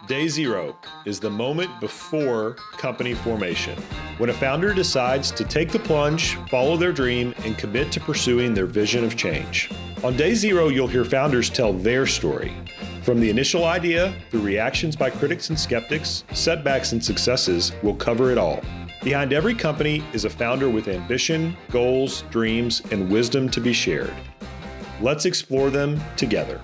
Day zero is the moment before company formation, when a founder decides to take the plunge, follow their dream, and commit to pursuing their vision of change. On day zero, you'll hear founders tell their story. From the initial idea, through reactions by critics and skeptics, setbacks and successes, we'll cover it all. Behind every company is a founder with ambition, goals, dreams, and wisdom to be shared. Let's explore them together.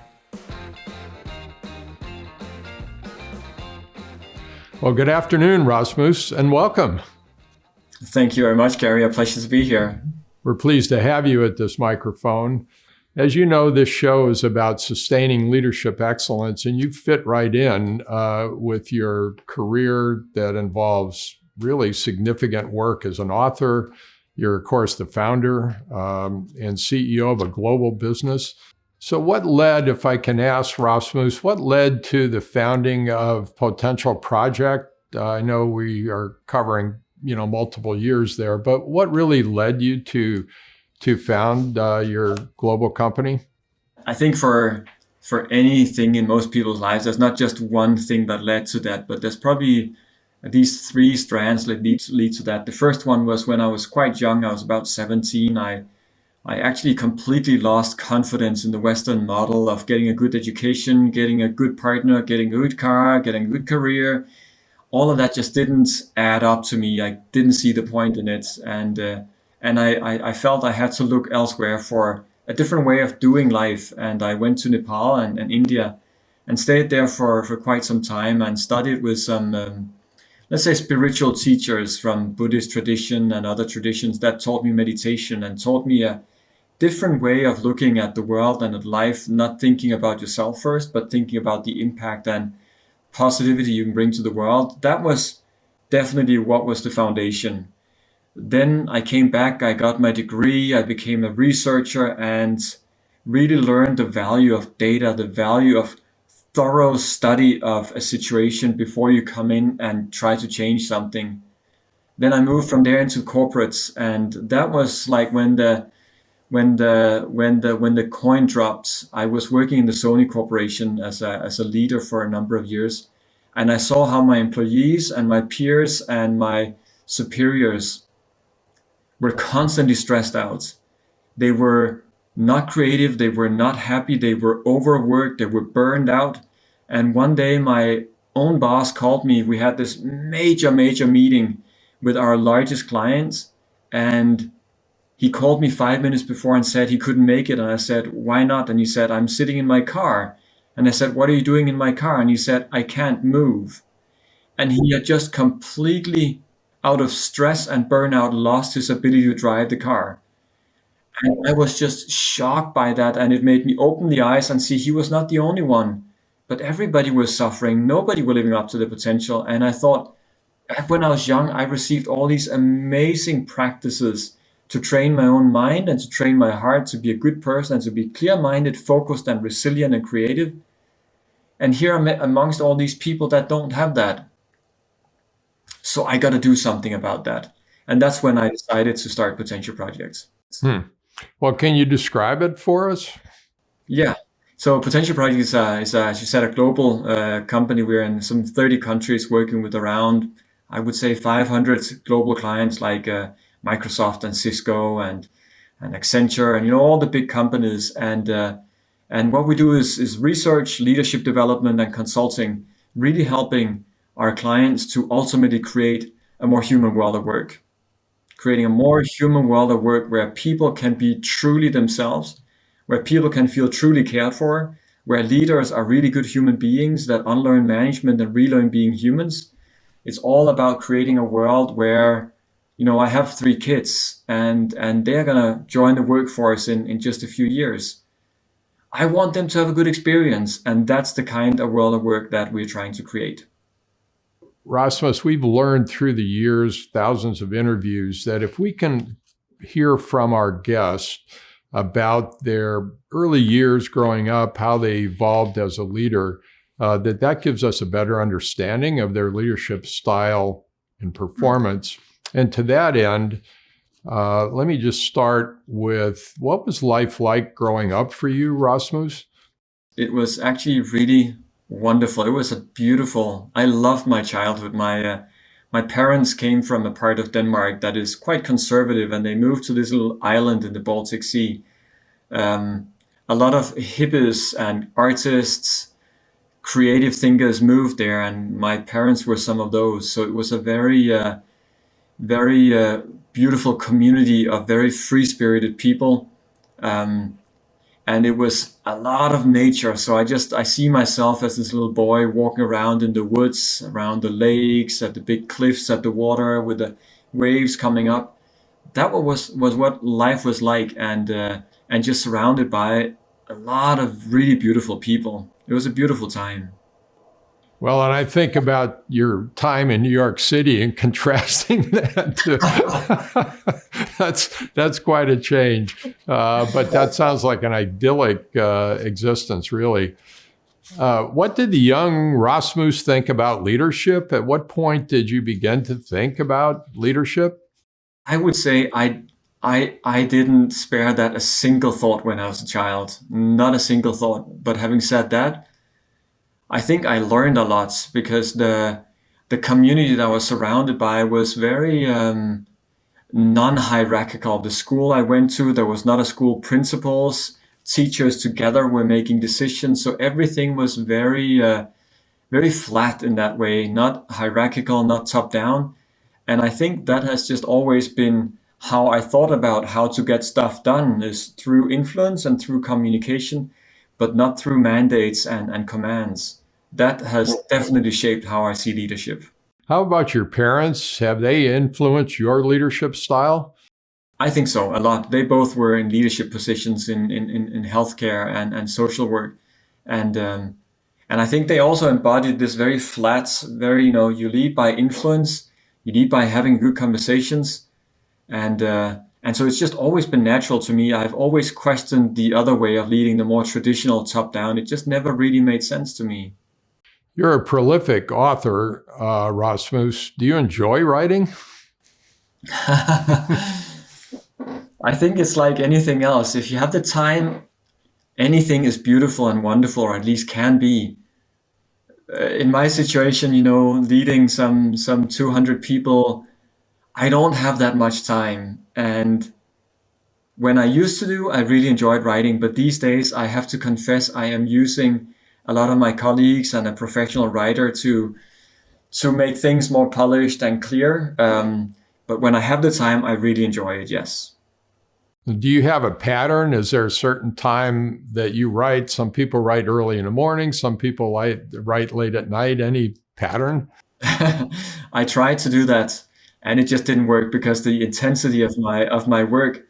Well, good afternoon, Rasmus, and welcome. Thank you very much, Gary. A pleasure to be here. We're pleased to have you at this microphone. As you know, this show is about sustaining leadership excellence, and you fit right in with your career that involves really significant work as an author. You're, of course, the founder and CEO of a global business. So what led, if I can ask, Rasmus, what led to the founding of Potential Project? I know we are covering, multiple years there, but what really led you to found your global company? I think for anything in most people's lives, there's not just one thing that led to that, but there's probably these three strands that lead to that. The first one was when I was quite young. I was about 17. I actually completely lost confidence in the Western model of getting a good education, getting a good partner, getting a good car, getting a good career. All of that just didn't add up to me. I didn't see the point in it. And I felt I had to look elsewhere for a different way of doing life. And I went to Nepal and India and stayed there for quite some time and studied with some, let's say, spiritual teachers from Buddhist tradition and other traditions that taught me meditation and taught me a different way of looking at the world and at life, not thinking about yourself first, but thinking about the impact and positivity you can bring to the world. That was definitely what was the foundation. Then I came back, I got my degree, I became a researcher and really learned the value of data, the value of thorough study of a situation before you come in and try to change something. Then I moved from there into corporates, and that was like when the coin dropped. I was working in the Sony Corporation as a leader for a number of years, and I saw how my employees and my peers and my superiors were constantly stressed out. They were not creative, they were not happy, they were overworked, they were burned out. And one day my own boss called me. We had this major meeting with our largest clients, and he called me 5 minutes before and said he couldn't make it. And I said, why not? And he said, I'm sitting in my car. And I said, what are you doing in my car? And he said, I can't move. And he had just completely, out of stress and burnout, lost his ability to drive the car. And I was just shocked by that. And it made me open the eyes and see he was not the only one, but everybody was suffering. Nobody was living up to their potential. And I thought, when I was young, I received all these amazing practices to train my own mind and to train my heart to be a good person and to be clear-minded, focused, and resilient and creative. And here I'm amongst all these people that don't have that. So I got to do something about that. And that's when I decided to start Potential Projects. Well, can you describe it for us? Yeah. So Potential Projects is, as you said, a global company. We're in some 30 countries working with around, I would say, 500 global clients like Microsoft and Cisco and Accenture and all the big companies. And what we do is research, leadership development, and consulting, really helping our clients to ultimately create a more human world of work. Creating a more human world of work where people can be truly themselves, where people can feel truly cared for, where leaders are really good human beings that unlearn management and relearn being humans. It's all about creating a world where, I have 3 kids and they're going to join the workforce in just a few years. I want them to have a good experience. And that's the kind of world of work that we're trying to create. Rasmus, we've learned through the years, thousands of interviews, that if we can hear from our guests about their early years growing up, how they evolved as a leader, that gives us a better understanding of their leadership style and performance. And to that end, let me just start with, what was life like growing up for you, Rasmus? It was actually really wonderful. It was I loved my childhood. My parents came from a part of Denmark that is quite conservative, and they moved to this little island in the Baltic Sea. A lot of hippies and artists, creative thinkers moved there, and my parents were some of those. So it was a very beautiful community of very free-spirited people. And it was a lot of nature. So I see myself as this little boy walking around in the woods, around the lakes, at the big cliffs, at the water with the waves coming up. That was what life was like, and just surrounded by a lot of really beautiful people. It was a beautiful time. Well, and I think about your time in New York City and contrasting that to that's quite a change. But that sounds like an idyllic existence, really. What did the young Rasmus think about leadership? At what point did you begin to think about leadership? I would say I didn't spare that a single thought when I was a child, not a single thought. But having said that, I think I learned a lot because the community that I was surrounded by was very non-hierarchical. The school I went to, there was not a school principals. Teachers together were making decisions. So everything was very flat in that way, not hierarchical, not top down. And I think that has just always been how I thought about how to get stuff done, is through influence and through communication, but not through mandates and commands. That has definitely shaped how I see leadership. How about your parents? Have they influenced your leadership style? I think so, a lot. They both were in leadership positions in healthcare and social work. And I think they also embodied this very flat, very, you lead by influence, you lead by having good conversations. And so it's just always been natural to me. I've always questioned the other way of leading, the more traditional top-down. It just never really made sense to me. You're a prolific author, Rasmus. Do you enjoy writing? I think it's like anything else. If you have the time, anything is beautiful and wonderful, or at least can be. In my situation, leading some 200 people, I don't have that much time. And when I used to do, I really enjoyed writing. But these days, I have to confess, I am using a lot of my colleagues and a professional writer to make things more polished and clear. But when I have the time, I really enjoy it, yes. Do you have a pattern? Is there a certain time that you write? Some people write early in the morning. Some people write late at night. Any pattern? I tried to do that, and it just didn't work because the intensity of my work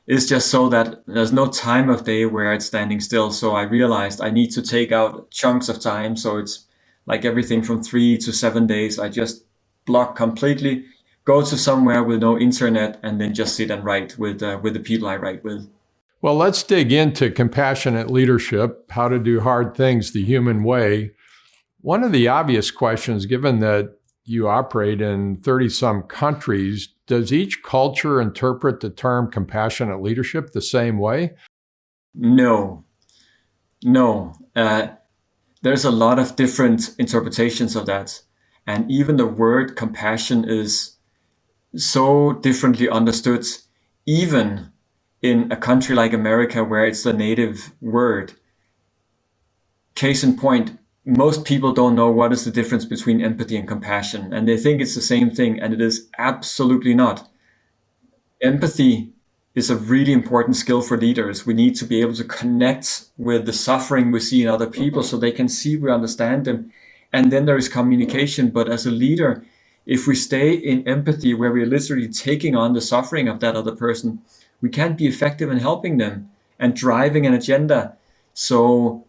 is just so that there's no time of day where it's standing still. So I realized I need to take out chunks of time. So it's like everything from 3 to 7 days. I just block completely, go to somewhere with no internet, and then just sit and write with the people I write with. Well, let's dig into compassionate leadership, how to do hard things the human way. One of the obvious questions, given that you operate in 30-some countries, does each culture interpret the term compassionate leadership the same way? No. There's a lot of different interpretations of that. And even the word compassion is so differently understood, even in a country like America where it's the native word. Case in point, most people don't know what is the difference between empathy and compassion, and they think it's the same thing, and it is absolutely not. Empathy is a really important skill for leaders. We need to be able to connect with the suffering we see in other people so they can see we understand them. And then there is communication. But as a leader, if we stay in empathy where we're literally taking on the suffering of that other person, we can't be effective in helping them and driving an agenda. So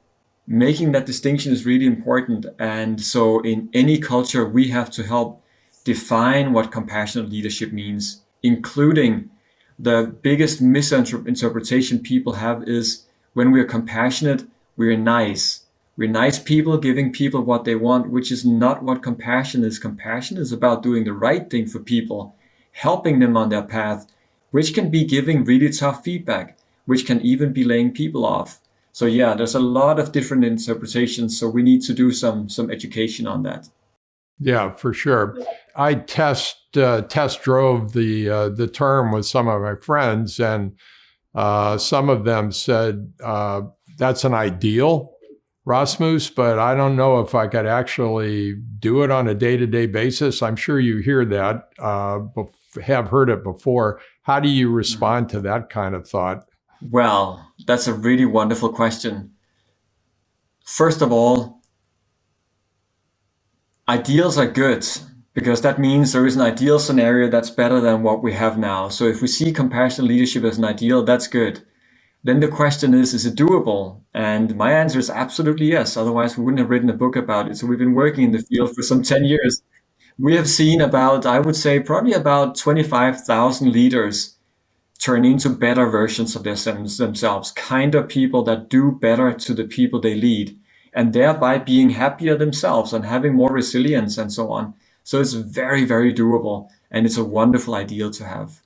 making that distinction is really important. And so in any culture, we have to help define what compassionate leadership means, including the biggest misinterpretation people have is when we're compassionate, we're nice. We're nice people giving people what they want, which is not what compassion is. Compassion is about doing the right thing for people, helping them on their path, which can be giving really tough feedback, which can even be laying people off. So yeah, there's a lot of different interpretations. So we need to do some education on that. Yeah, for sure. I test drove the term with some of my friends, and some of them said that's an ideal, Rasmus, but I don't know if I could actually do it on a day-to-day basis. I'm sure you hear that, have heard it before. How do you respond to that kind of thought? Well, that's a really wonderful question. First of all, ideals are good because that means there is an ideal scenario that's better than what we have now. So if we see compassionate leadership as an ideal, that's good. Then the question is it doable? And my answer is absolutely yes. Otherwise, we wouldn't have written a book about it. So we've been working in the field for some 10 years. We have seen about, I would say, probably about 25,000 leaders turn into better versions of themselves, kind of people that do better to the people they lead, and thereby being happier themselves and having more resilience and so on. So it's very, very doable, and it's a wonderful ideal to have.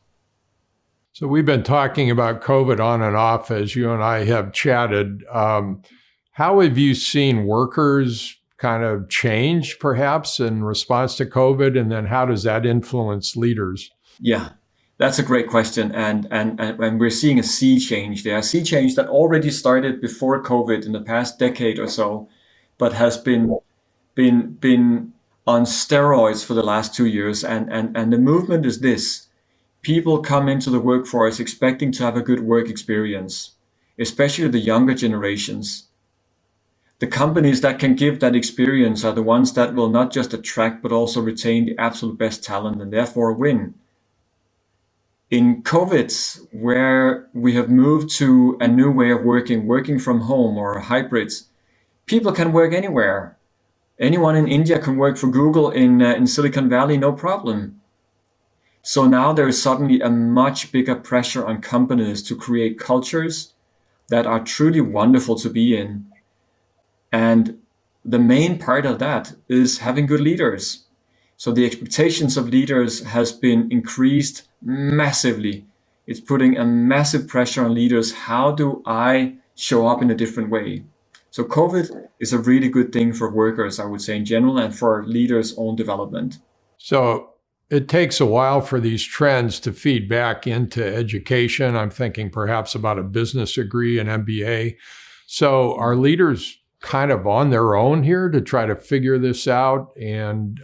So we've been talking about COVID on and off as you and I have chatted. How have you seen workers kind of change perhaps in response to COVID? And then how does that influence leaders? Yeah, that's a great question. And we're seeing a sea change there, a sea change that already started before COVID in the past decade or so, but has been on steroids for the last 2 years. And the movement is this. People come into the workforce expecting to have a good work experience, especially the younger generations. The companies that can give that experience are the ones that will not just attract, but also retain the absolute best talent and therefore win. In COVID, where we have moved to a new way of working from home or hybrids, people can work anywhere. Anyone in India can work for Google in Silicon Valley, no problem. So now there is suddenly a much bigger pressure on companies to create cultures that are truly wonderful to be in. And the main part of that is having good leaders. So the expectations of leaders has been increased massively. It's putting a massive pressure on leaders. How do I show up in a different way? So COVID is a really good thing for workers, I would say, in general, and for leaders' own development. So it takes a while for these trends to feed back into education. I'm thinking perhaps about a business degree, an MBA. So are leaders kind of on their own here to try to figure this out and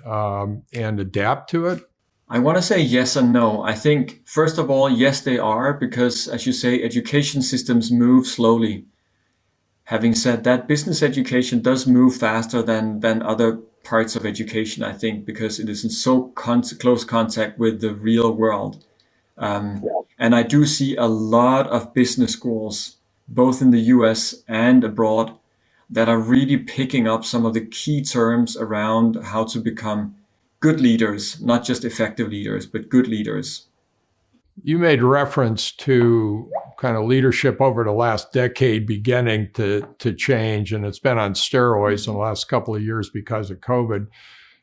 adapt to it? I want to say yes and no. I think, first of all, yes, they are, because as you say, education systems move slowly. Having said that, business education does move faster than other parts of education, I think, because it is in so close contact with the real world. And I do see a lot of business schools, both in the US and abroad, that are really picking up some of the key terms around how to become good leaders, not just effective leaders, but good leaders. You made reference to kind of leadership over the last decade beginning to change, and it's been on steroids in the last couple of years because of COVID.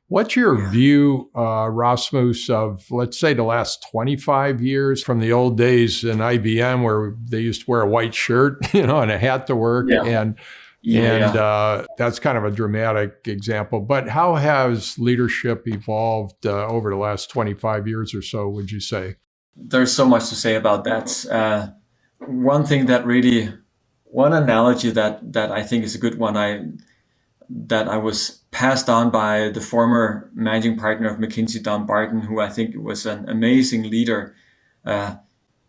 What's your view, Rasmus, of, let's say, the last 25 years from the old days in IBM where they used to wear a white shirt, and a hat to work, and that's kind of a dramatic example. But how has leadership evolved over the last 25 years or so, would you say? There's so much to say about that. One analogy that I think is a good one, that I was passed on by the former managing partner of McKinsey, Don Barton, who I think was an amazing leader.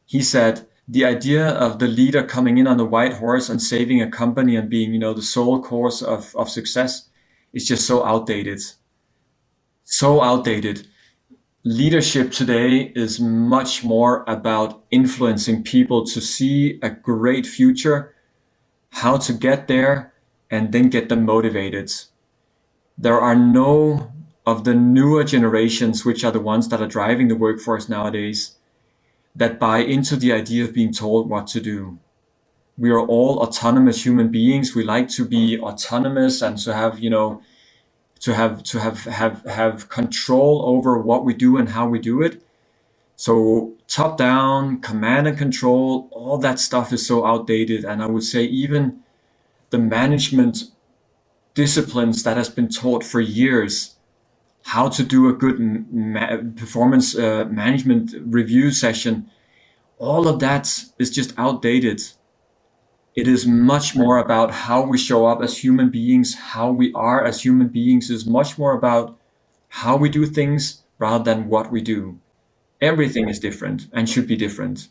He said, the idea of the leader coming in on the white horse and saving a company and being, the sole course of success is just so outdated. So outdated. Leadership today is much more about influencing people to see a great future, how to get there, and then get them motivated. There are no of the newer generations, which are the ones that are driving the workforce nowadays, that buy into the idea of being told what to do. We are all autonomous human beings. We like to be autonomous and to have, to have control over what we do and how we do it. So top down, command and control, all that stuff is so outdated. And I would say even the management disciplines that has been taught for years, how to do a good performance management review session, all of that is just outdated. It is much more about how we show up as human beings, how we are as human beings is much more about how we do things rather than what we do. Everything is different and should be different.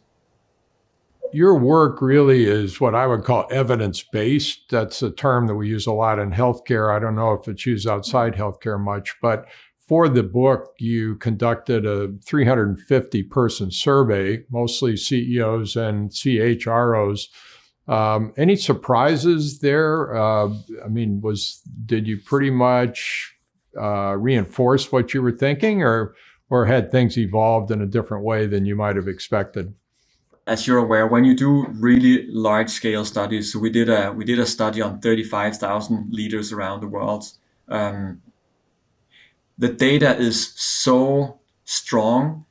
Your work really is what I would call evidence-based. That's a term that we use a lot in healthcare. I don't know if it's used outside healthcare much, but for the book, you conducted a 350-person survey, mostly CEOs and CHROs. Any surprises there? Did you pretty much reinforce what you were thinking, or had things evolved in a different way than you might have expected? As you're aware, when you do really large-scale studies, so we did a study on 35,000 leaders around the world. The data is so strong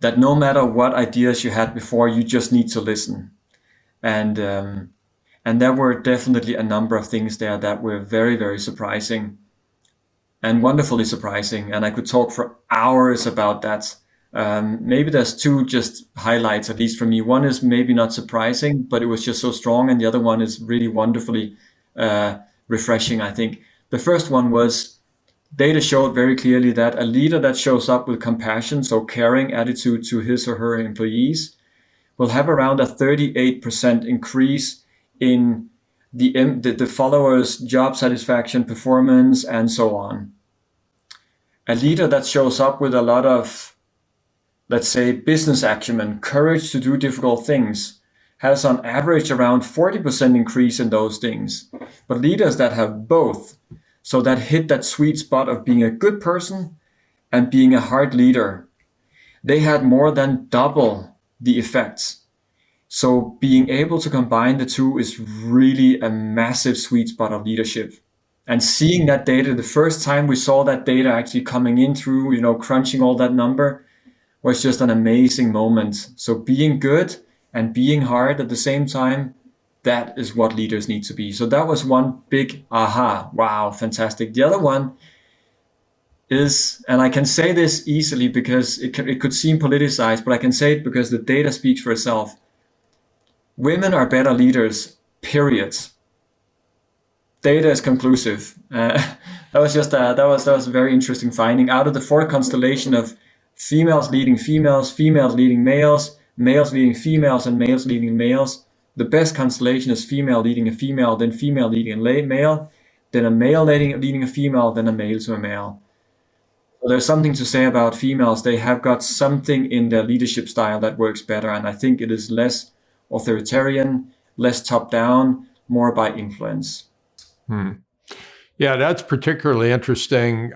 that no matter what ideas you had before, you just need to listen. And there were definitely a number of things there that were very, very surprising and wonderfully surprising. And I could talk for hours about that. Maybe there's two just highlights, at least for me. One is maybe not surprising, but it was just so strong. And the other one is really wonderfully refreshing, I think. The first one was data showed very clearly that a leader that shows up with compassion, so caring attitude to his or her employees, will have around a 38% increase in the followers' job satisfaction, performance, and so on. A leader that shows up with a lot of, let's say, business acumen, courage to do difficult things, has on average around 40% increase in those things. But leaders that have both, so that hit that sweet spot of being a good person and being a hard leader, they had more than double the effects. So being able to combine the two is really a massive sweet spot of leadership. And seeing that data, the first time we saw that data actually coming in through, crunching all that number, was just an amazing moment. So being good and being hard at the same time, that is what leaders need to be. So that was one big aha, wow, fantastic. The other one is, and I can say this easily because it could seem politicized, but I can say it because the data speaks for itself. Women are better leaders, period. Data is conclusive. That was a very interesting finding. Out of the four constellation of females leading females, females leading males, males leading females, and males leading males, the best constellation is female leading a female, then female leading a male, then a male leading a female, then a male to a male. So there's something to say about females. They have got something in their leadership style that works better. And I think it is less authoritarian, less top-down, more by influence. Yeah, that's particularly interesting.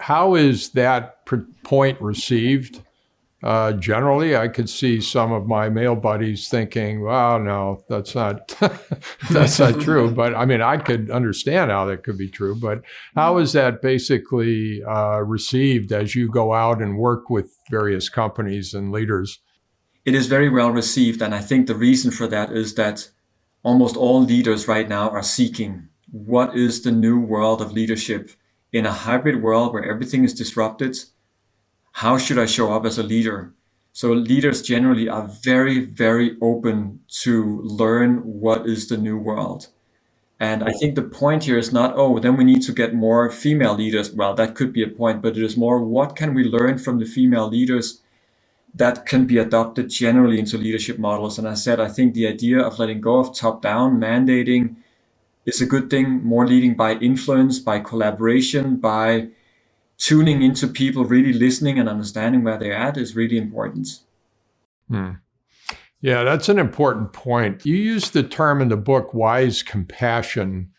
How is that point received? Generally, I could see some of my male buddies thinking, "Well, no, that's not that's not true." But I mean, I could understand how that could be true. But how is that basically received as you go out and work with various companies and leaders? It is very well received, and I think the reason for that is that almost all leaders right now are seeking what is the new world of leadership in a hybrid world where everything is disrupted. How should I show up as a leader? So leaders generally are very, very open to learn what is the new world. And I think the point here is not, then we need to get more female leaders. Well, that could be a point, but it is more, what can we learn from the female leaders that can be adopted generally into leadership models? And I said, I think the idea of letting go of top-down mandating is a good thing. More leading by influence, by collaboration, by tuning into people, really listening and understanding where they're at is really important. Yeah, that's an important point. You use the term in the book, wise compassion,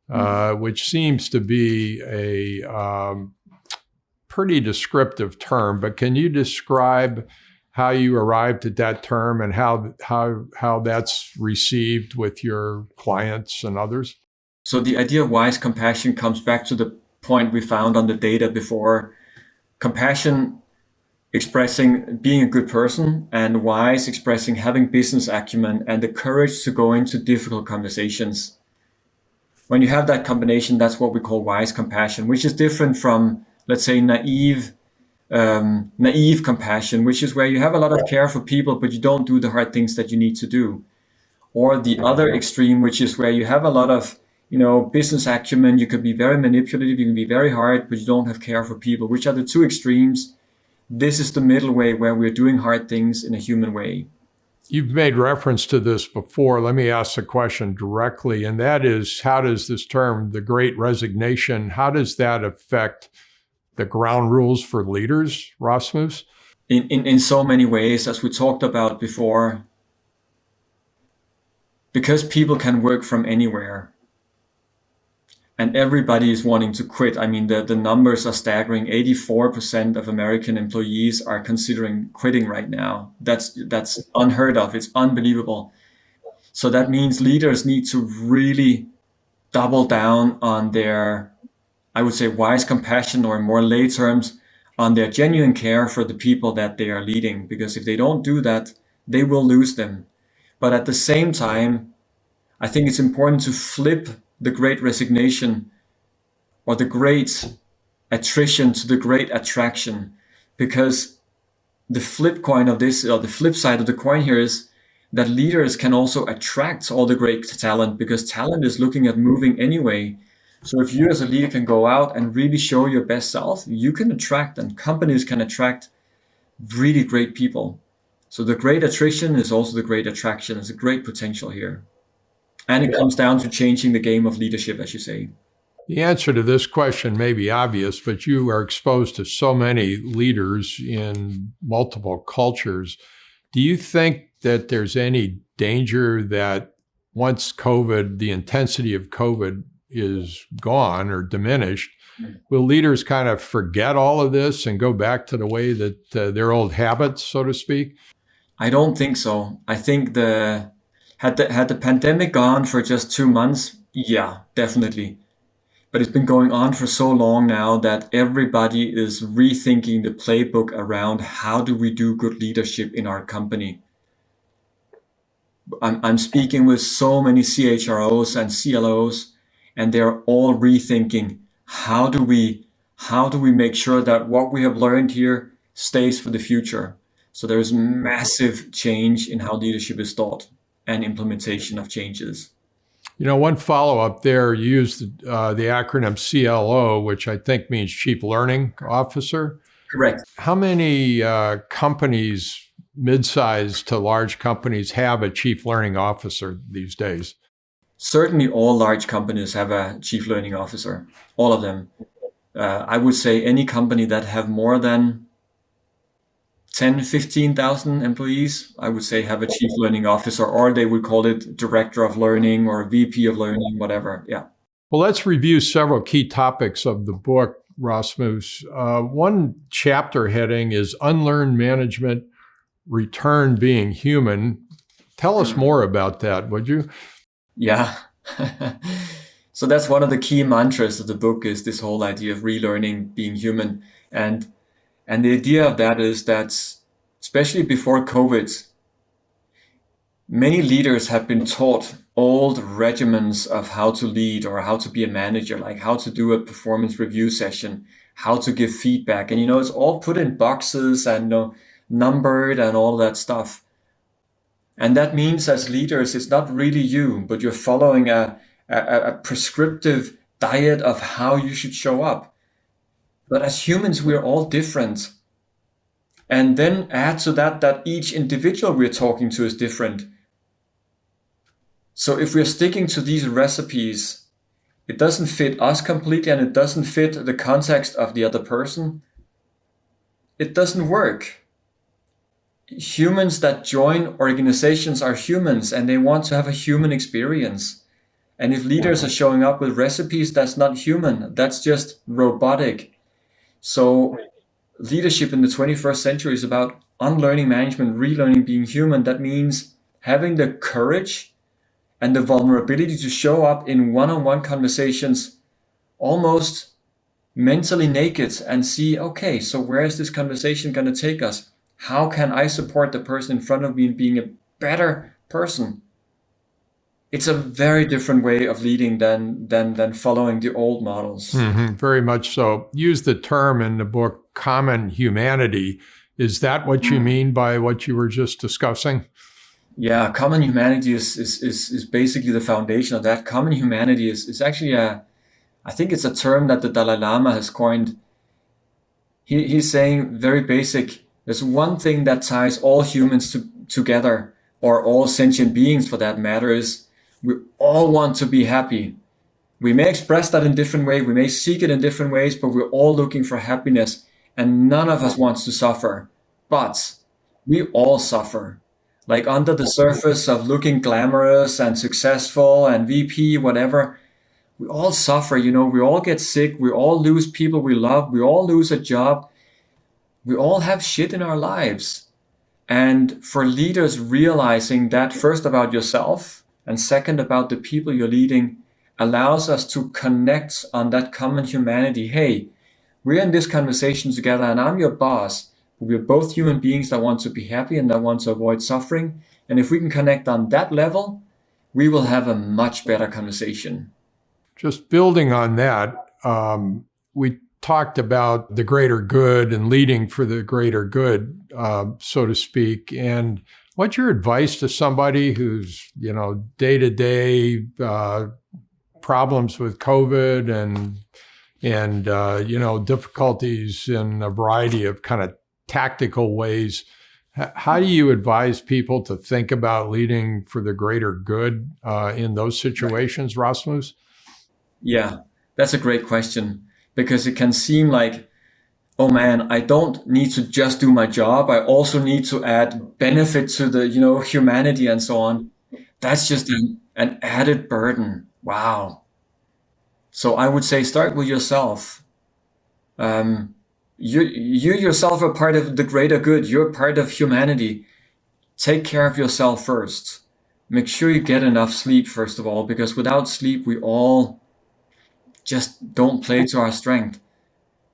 which seems to be a pretty descriptive term, but can you describe how you arrived at that term and how that's received with your clients and others? So the idea of wise compassion comes back to the point we found on the data before. Compassion expressing being a good person, and wise expressing having business acumen and the courage to go into difficult conversations. when you have that combination, that's what we call wise compassion, which is different from, let's say, naive compassion, which is where you have a lot of care for people, but you don't do the hard things that you need to do. Or the other extreme, which is where you have a lot of, business acumen. You can be very manipulative, you can be very hard, but you don't have care for people, which are the two extremes. This is the middle way where we're doing hard things in a human way. You've made reference to this before. Let me ask the question directly, and that is, how does this term, the Great Resignation, how does that affect the ground rules for leaders, Rasmus? In so many ways, as we talked about before, because people can work from anywhere and everybody is wanting to quit. I mean, the numbers are staggering. 84% of American employees are considering quitting right now. That's unheard of. It's unbelievable. So that means leaders need to really double down on their, I would say, wise compassion, or in more lay terms, on their genuine care for the people that they are leading. Because if they don't do that, they will lose them. But at the same time, I think it's important to flip the Great Resignation or the Great Attrition to the Great Attraction, because the flip coin of this, or the flip side of the coin here, is that leaders can also attract all the great talent, because talent is looking at moving anyway. So if you as a leader can go out and really show your best self, you can attract, and companies can attract really great people. So the great attrition is also the great attraction. There's a great potential here. And it comes down to changing the game of leadership, as you say. The answer to this question may be obvious, but you are exposed to so many leaders in multiple cultures. Do you think that there's any danger that once COVID, the intensity of COVID is gone or diminished, will leaders kind of forget all of this and go back to the way that their old habits, so to speak? I don't think so. I think had the pandemic gone for just 2 months, yeah, definitely. But it's been going on for so long now that everybody is rethinking the playbook around how do we do good leadership in our company. I'm speaking with so many CHROs and CLOs, and they're all rethinking how do we make sure that what we have learned here stays for the future. So there's massive change in how leadership is taught and implementation of changes. One follow-up there, you used the acronym CLO, which I think means Chief Learning Officer. Correct. How many companies, mid-sized to large companies, have a Chief Learning Officer these days? Certainly all large companies have a Chief Learning Officer, all of them. I would say any company that have more than 10, 15,000 employees, I would say, have a Chief Learning Officer, or they would call it Director of Learning or VP of Learning, whatever. Yeah. Well, let's review several key topics of the book, Rasmus. One chapter heading is Unlearn Management, Return Being Human. Tell us more about that, would you? Yeah. So that's one of the key mantras of the book, is this whole idea of relearning being human. And the idea of that is that, especially before COVID, many leaders have been taught old regimens of how to lead or how to be a manager, like how to do a performance review session, how to give feedback. And, it's all put in boxes and numbered and all that stuff. And that means as leaders, it's not really you, but you're following a prescriptive diet of how you should show up. But as humans, we're all different. And then add to that each individual we're talking to is different. So if we're sticking to these recipes, it doesn't fit us completely, and it doesn't fit the context of the other person. It doesn't work. Humans that join organizations are humans, and they want to have a human experience. And if leaders are showing up with recipes, that's not human. That's just robotic. So leadership in the 21st century is about unlearning management, relearning being human. That means having the courage and the vulnerability to show up in one-on-one conversations almost mentally naked and see, okay, so where is this conversation going to take us? How can I support the person in front of me in being a better person? it's a very different way of leading than following the old models. Very much so. Use the term in the book, common humanity. Is that what you mean by what you were just discussing? Yeah, common humanity is basically the foundation of that. Common humanity is actually I think it's a term that the Dalai Lama has coined. He's saying very basic. There's one thing that ties all humans together, or all sentient beings for that matter, is we all want to be happy. We may express that in different ways, we may seek it in different ways, but we're all looking for happiness, and none of us wants to suffer. But we all suffer. Like under the surface of looking glamorous and successful and VP, whatever, we all suffer, we all get sick, we all lose people we love, we all lose a job, we all have shit in our lives. And for leaders, realizing that first about yourself and second about the people you're leading allows us to connect on that common humanity. Hey, we're in this conversation together and I'm your boss. We're both human beings that want to be happy and that want to avoid suffering. And if we can connect on that level, we will have a much better conversation. Just building on that, we talked about the greater good and leading for the greater good, so to speak. And what's your advice to somebody who's, day-to-day problems with COVID and difficulties in a variety of kind of tactical ways? How do you advise people to think about leading for the greater good in those situations, Rasmus? Yeah, that's a great question, because it can seem like, oh man, I don't need to just do my job. I also need to add benefit to the, humanity and so on. That's just an added burden. Wow. So I would say start with yourself. You yourself are part of the greater good. You're part of humanity. Take care of yourself first. Make sure you get enough sleep, first of all, because without sleep, we all just don't play to our strength.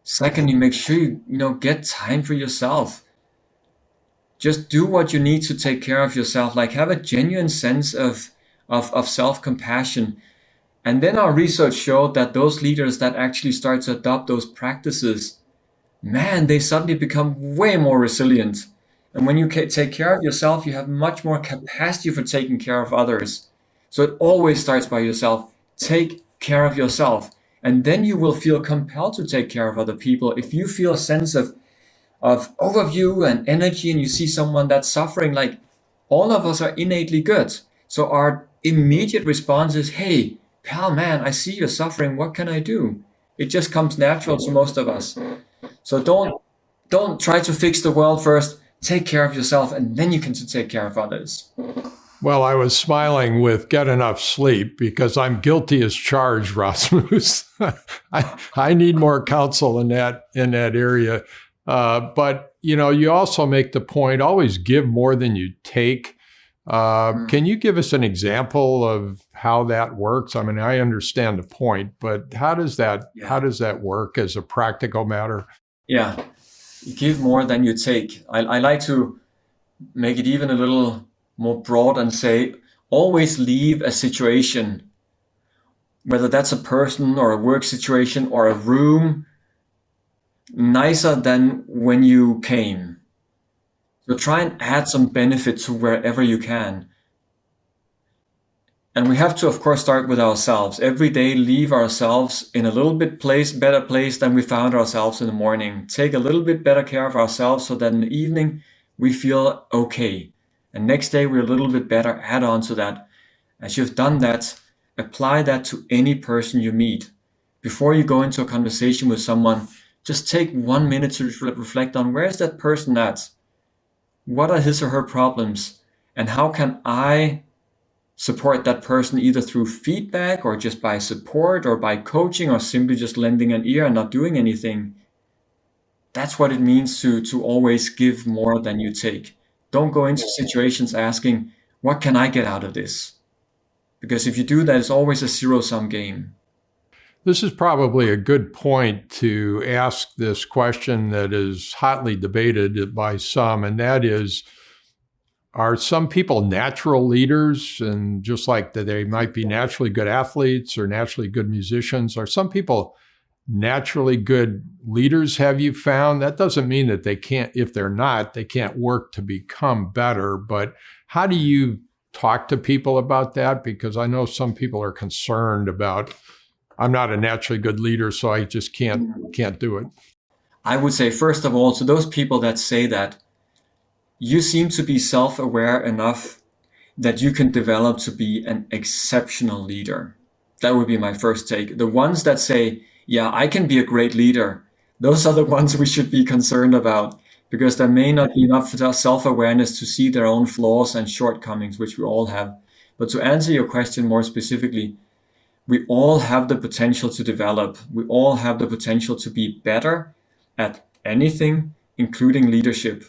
Secondly, make sure you get time for yourself. Just do what you need to take care of yourself. Like, have a genuine sense of self-compassion. And then our research showed that those leaders that actually start to adopt those practices, man, they suddenly become way more resilient. And when you take care of yourself, you have much more capacity for taking care of others. So it always starts by yourself. Take care of yourself. And then you will feel compelled to take care of other people. If you feel a sense of overview and energy and you see someone that's suffering, like, all of us are innately good. So our immediate response is, hey, pal, man, I see you're suffering. What can I do? It just comes natural to most of us. So don't try to fix the world first. Take care of yourself, and then you can take care of others. Well, I was smiling with get enough sleep because I'm guilty as charged, Rasmus. I need more counsel in that area. But you also make the point, always give more than you take. Can you give us an example of how that works? I mean, I understand the point, but how does that work as a practical matter? Yeah, you give more than you take. I like to make it even a little more broad and say, always leave a situation, whether that's a person or a work situation or a room, nicer than when you came. So try and add some benefit to wherever you can. And we have to, of course, start with ourselves. Every day, leave ourselves in a little bit better place than we found ourselves in the morning. Take a little bit better care of ourselves so that in the evening, we feel okay. And next day, we're a little bit better. Add on to that. As you've done that, apply that to any person you meet. Before you go into a conversation with someone, just take 1 minute to reflect on, where is that person at? What are his or her problems? And how can I support that person, either through feedback or just by support or by coaching or simply just lending an ear and not doing anything? That's what it means to always give more than you take. Don't go into situations asking, what can I get out of this? Because if you do that, it's always a zero-sum game. This is probably a good point to ask this question that is hotly debated by some, and that is, Are some people natural leaders, and just like that they might be naturally good athletes or naturally good musicians? Are some people naturally good leaders, have you found? That doesn't mean that they can't, if they're not, they can't work to become better. But how do you talk to people about that? Because I know some people are concerned about, I'm not a naturally good leader, so I just can't do it. I would say, first of all, to those people that say that, you seem to be self-aware enough that you can develop to be an exceptional leader. That would be my first take. The ones that say, yeah, I can be a great leader, those are the ones we should be concerned about, because there may not be enough self-awareness to see their own flaws and shortcomings, which we all have. But to answer your question more specifically, we all have the potential to develop. We all have the potential to be better at anything, including leadership.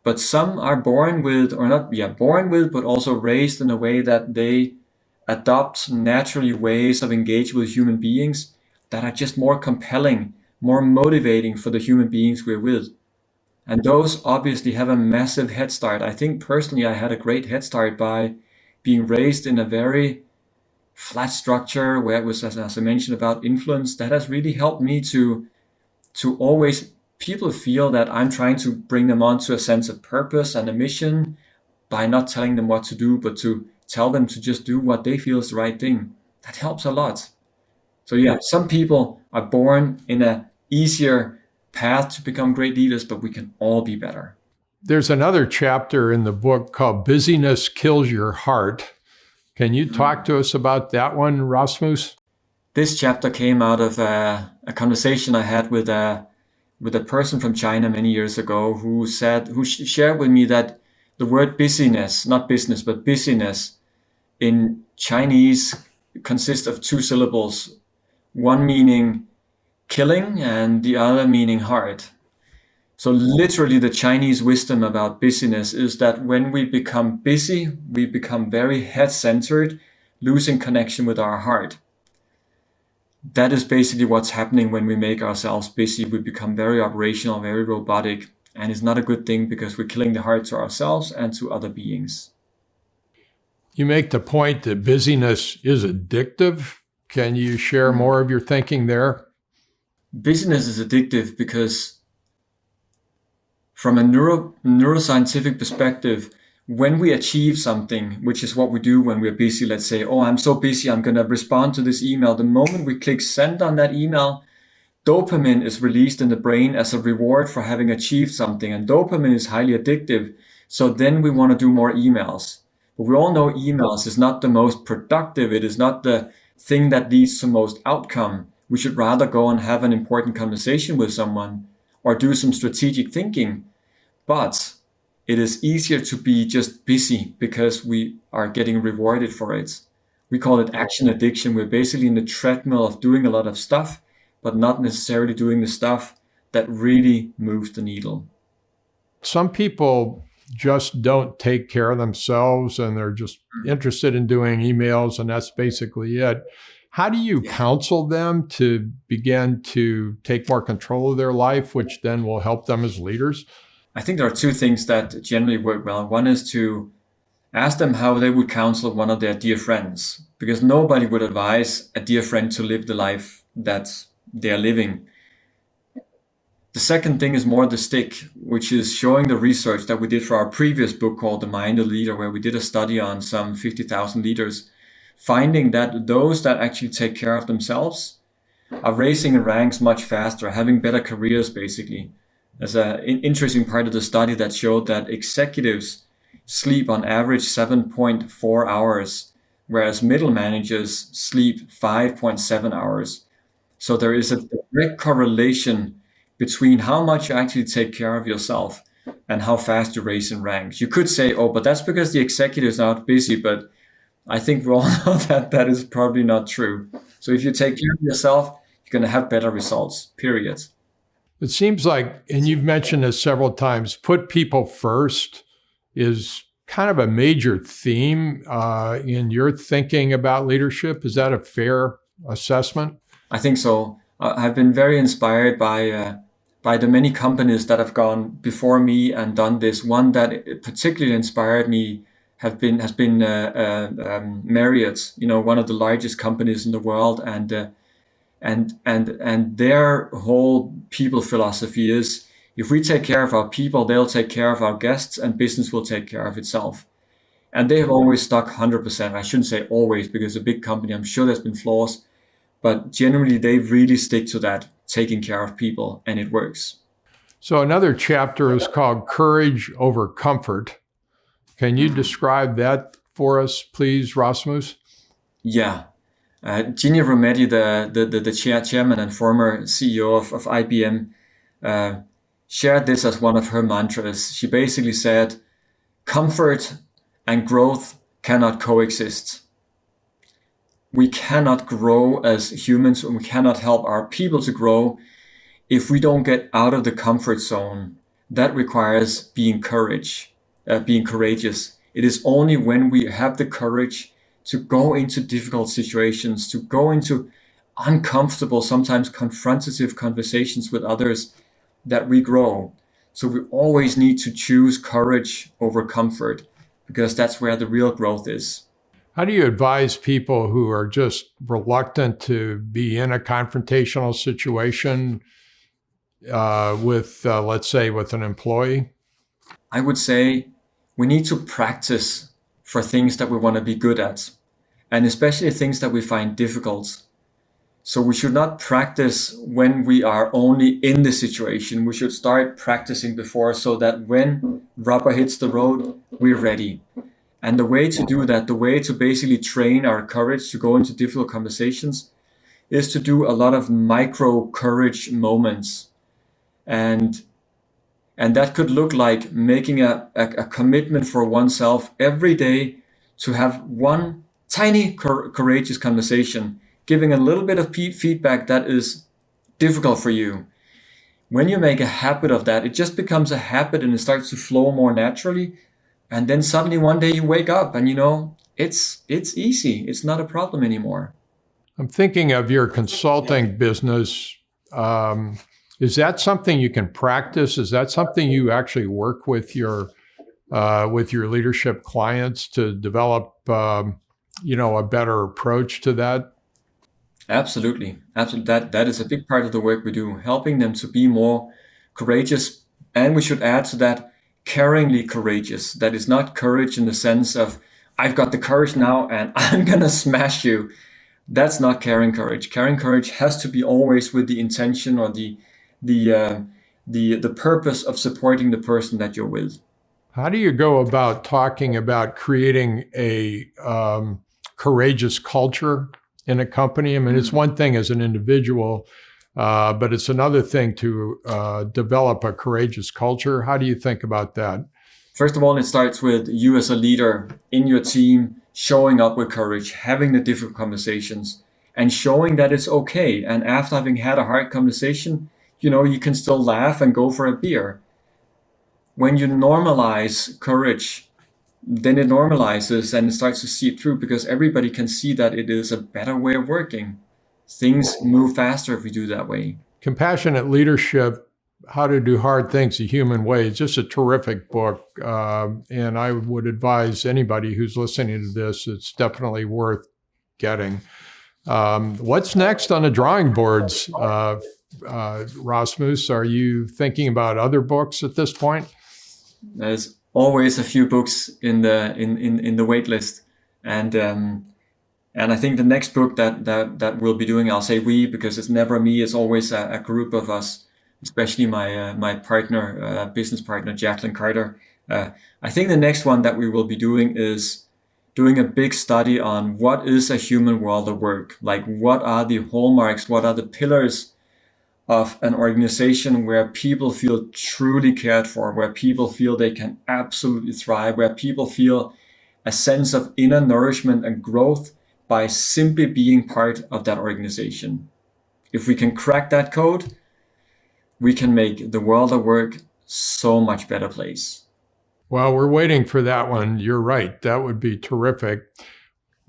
But some are born with, or not born with, but also raised in a way that they adopt naturally ways of engaging with human beings that are just more compelling, more motivating for the human beings we're with. And those obviously have a massive head start. I think personally I had a great head start by being raised in a very flat structure where it was, as I mentioned, about influence. That has really helped me to always people feel that I'm trying to bring them onto a sense of purpose and a mission by not telling them what to do, but to tell them to just do what they feel is the right thing. That helps a lot. So yeah, some people are born in an easier path to become great leaders, but we can all be better. There's another chapter in the book called Busyness Kills Your Heart. Can you talk to us about that one, Rasmus? This chapter came out of a conversation I had with a person from China many years ago who shared with me that the word busyness, not business, but busyness in Chinese consists of two syllables, one meaning killing and the other meaning heart. So literally the Chinese wisdom about busyness is that when we become busy, we become very head-centered, losing connection with our heart. That is basically what's happening when we make ourselves busy. We become very operational, very robotic, and it's not a good thing because we're killing the heart to ourselves and to other beings. You make the point that busyness is addictive. Can you share more of your thinking there? Busyness is addictive because from a neuroscientific perspective, when we achieve something, which is what we do when we're busy, let's say, oh, I'm so busy, I'm going to respond to this email. The moment we click send on that email, dopamine is released in the brain as a reward for having achieved something. And dopamine is highly addictive. So then we want to do more emails. But we all know emails is not the most productive. It is not the thing that leads to most outcome. We should rather go and have an important conversation with someone or do some strategic thinking. But it is easier to be just busy because we are getting rewarded for it. We call it action addiction. We're basically in the treadmill of doing a lot of stuff, but not necessarily doing the stuff that really moves the needle. Some people just don't take care of themselves and they're just interested in doing emails, and that's basically it. How do you counsel them to begin to take more control of their life, which then will help them as leaders? I think there are two things that generally work well. One is to ask them how they would counsel one of their dear friends, because nobody would advise a dear friend to live the life that they're living. The second thing is more the stick, which is showing the research that we did for our previous book called The Mind of the Leader, where we did a study on some 50,000 leaders, finding that those that actually take care of themselves are raising in ranks much faster, having better careers, basically. There's an interesting part of the study that showed that executives sleep on average 7.4 hours, whereas middle managers sleep 5.7 hours. So there is a direct correlation between how much you actually take care of yourself and how fast you raise in ranks. You could say, oh, but that's because the executives are not busy, but I think we all know that that is probably not true. So if you take care of yourself, you're going to have better results, period. It seems like, and you've mentioned this several times, put people first is kind of a major theme in your thinking about leadership. Is that a fair assessment? I think so. I've been very inspired by by the many companies that have gone before me and done this. One that particularly inspired me has been Marriott, one of the largest companies in the world, and their whole people philosophy is, if we take care of our people, they'll take care of our guests, and business will take care of itself. And they have always stuck 100%. I shouldn't say always, because a big company, I'm sure there's been flaws, but generally they really stick to that, taking care of people, and it works. So another chapter is called Courage Over Comfort. Can you describe that for us, please, Rasmus? Yeah. Ginny Rometty, the chairman and former CEO of IBM, shared this as one of her mantras. She basically said, comfort and growth cannot coexist. We cannot grow as humans, and we cannot help our people to grow if we don't get out of the comfort zone. That requires being courageous. It is only when we have the courage to go into difficult situations, to go into uncomfortable, sometimes confrontative conversations with others, that we grow. So we always need to choose courage over comfort, because that's where the real growth is. How do you advise people who are just reluctant to be in a confrontational situation with, let's say, with an employee? I would say we need to practice for things that we want to be good at, and especially things that we find difficult. So we should not practice when we are only in the situation. We should start practicing before, so that when rubber hits the road, we're ready. And the way to do that, the way to basically train our courage to go into difficult conversations, is to do a lot of micro courage moments. And that could look like making a commitment for oneself every day to have one tiny courageous conversation, giving a little bit of feedback that is difficult for you. When you make a habit of that, it just becomes a habit, and it starts to flow more naturally. And then suddenly one day you wake up and it's easy. It's not a problem anymore. I'm thinking of your consulting business. Is that something you can practice? Is that something you actually work with your leadership clients to develop, a better approach to that? Absolutely. That is a big part of the work we do, helping them to be more courageous. And we should add to that, caringly courageous. That is not courage in the sense of, I've got the courage now and I'm going to smash you. That's not caring courage. Caring courage has to be always with the intention or the purpose of supporting the person that you're with. How do you go about talking about creating a courageous culture in a company? I mean, it's one thing as an individual, but it's another thing to develop a courageous culture. How do you think about that? First of all, it starts with you as a leader in your team, showing up with courage, having the difficult conversations, and showing that it's okay. And after having had a hard conversation, you can still laugh and go for a beer. When you normalize courage, then it normalizes and it starts to seep through, because everybody can see that it is a better way of working. Things move faster if we do that way. Compassionate Leadership, How to Do Hard Things the Human Way. It's just a terrific book. And I would advise anybody who's listening to this, it's definitely worth getting. What's next on the drawing boards, Rasmus? Are you thinking about other books at this point? There's always a few books in the wait list. And I think the next book that we'll be doing, I'll say we, because it's never me, it's always a group of us, especially my partner, business partner, Jacqueline Carter. I think the next one that we will be doing is doing a big study on what is a human world of work. Like, what are the hallmarks, what are the pillars of an organization where people feel truly cared for, where people feel they can absolutely thrive, where people feel a sense of inner nourishment and growth by simply being part of that organization. If we can crack that code, we can make the world of work so much better place. Well, we're waiting for that one. You're right. That would be terrific.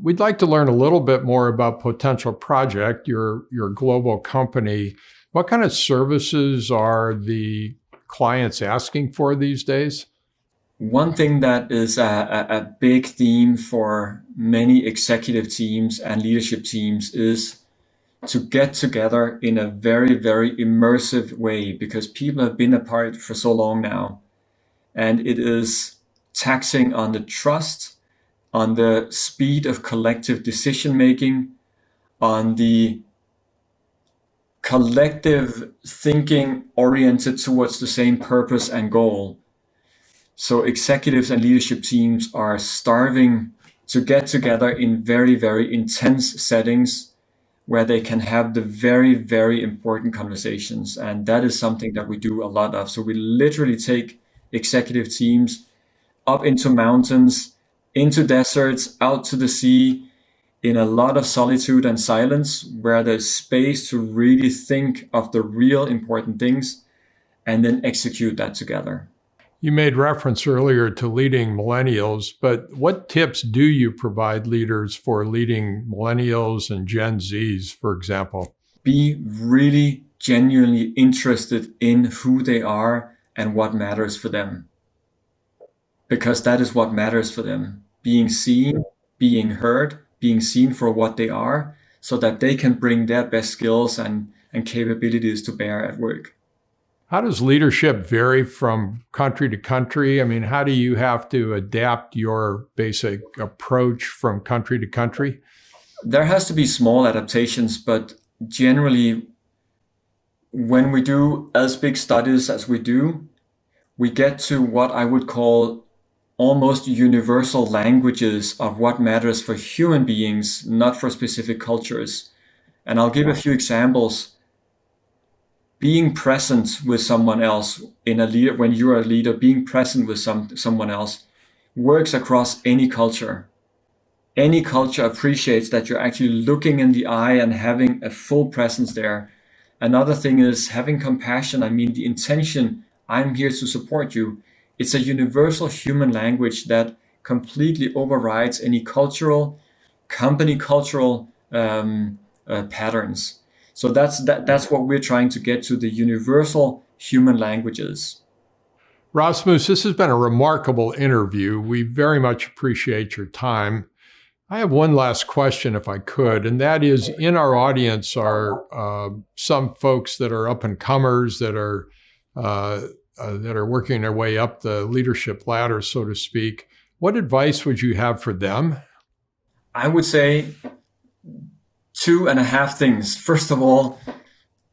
We'd like to learn a little bit more about Potential Project, your global company. What kind of services are the clients asking for these days? One thing that is a big theme for many executive teams and leadership teams is to get together in a very, very immersive way, because people have been apart for so long now. And it is taxing on the trust, on the speed of collective decision making, on the collective thinking oriented towards the same purpose and goal. So executives and leadership teams are starving to get together in very, very intense settings where they can have the very, very important conversations. And that is something that we do a lot of. So we literally take executive teams up into mountains, into deserts, out to the sea, in a lot of solitude and silence, where there's space to really think of the real important things and then execute that together. You made reference earlier to leading millennials, but what tips do you provide leaders for leading millennials and Gen Zs, for example? Be really genuinely interested in who they are and what matters for them. Because that is what matters for them. Being seen, being heard, being seen for what they are, so that they can bring their best skills and capabilities to bear at work. How does leadership vary from country to country? I mean, how do you have to adapt your basic approach from country to country? There has to be small adaptations, but generally, when we do as big studies as we do, we get to what I would call almost universal languages of what matters for human beings, not for specific cultures. And I'll give a few examples. Being present with someone else in a leader, when you're a leader, being present with someone else works across any culture. Any culture appreciates that you're actually looking in the eye and having a full presence there. Another thing is having compassion. I mean, the intention, I'm here to support you. It's a universal human language that completely overrides any company cultural patterns. So that's what we're trying to get to, the universal human languages. Rasmus, this has been a remarkable interview. We very much appreciate your time. I have one last question, if I could, and that is, in our audience are some folks that are up and comers that are working their way up the leadership ladder, so to speak. What advice would you have for them? I would say 2.5 things. First of all,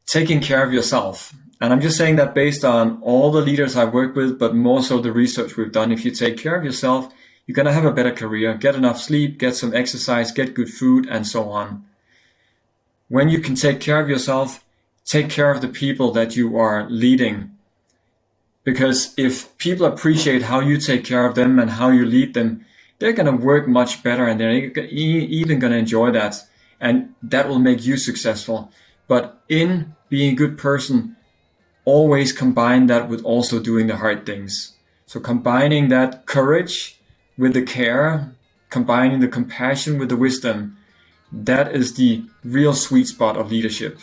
taking care of yourself. And I'm just saying that based on all the leaders I've worked with, but more so the research we've done. If you take care of yourself, you're going to have a better career, get enough sleep, get some exercise, get good food, and so on. When you can take care of yourself, take care of the people that you are leading. Because if people appreciate how you take care of them and how you lead them, they're going to work much better, and they're even going to enjoy that. And that will make you successful. But in being a good person, always combine that with also doing the hard things. So combining that courage with the care, combining the compassion with the wisdom, that is the real sweet spot of leadership.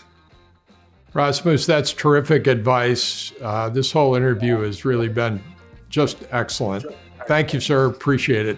Rasmus, that's terrific advice. This whole interview has really been just excellent. Thank you, sir. Appreciate it.